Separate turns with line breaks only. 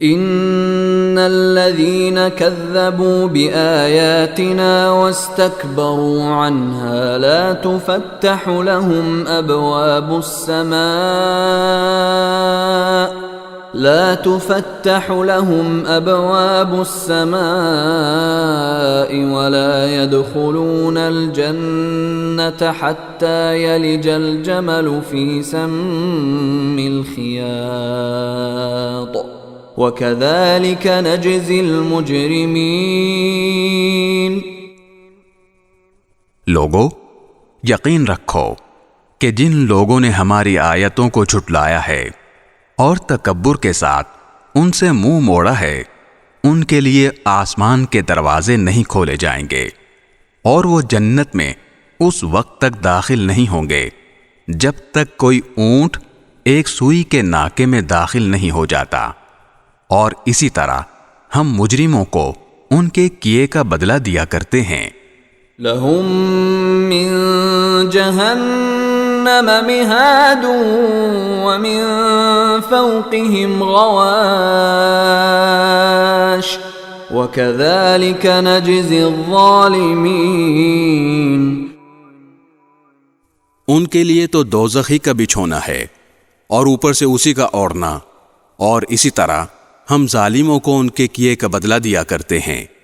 इन्नल्लज़ीन कज़्ज़बू बिआयातिना वस्तकबरू अन्हा ला तुफ़त्तहु लहुम अबवाबुस समाइ वला यदखुलूनल जन्नत हत्ता यलिजल जमलु फी सम्मिल खियात वकज़ालिक नजज़िल मुजरिमीन।
लोगों, यकीन रखो कि जिन लोगों ने हमारी आयतों को झुटलाया है और तकब्बुर के साथ उनसे मुंह मोड़ा है, उनके लिए आसमान के दरवाजे नहीं खोले जाएंगे और वो जन्नत में उस वक्त तक दाखिल नहीं होंगे जब तक कोई ऊंट एक सुई के नाके में दाखिल नहीं हो जाता। और इसी तरह हम मुजरिमों को उनके किए का बदला दिया करते हैं।
लहुम मिन जहन्नम मिहादुन व मिन फौक़िहिम गवाश व कज़ालिक नजज़िल ज़ालिमीन।
उनके लिए तो दोज़ख ही का बिछोना है और ऊपर से उसी का ओढ़ना, और इसी तरह हम जालिमों को उनके किए का बदला दिया करते हैं।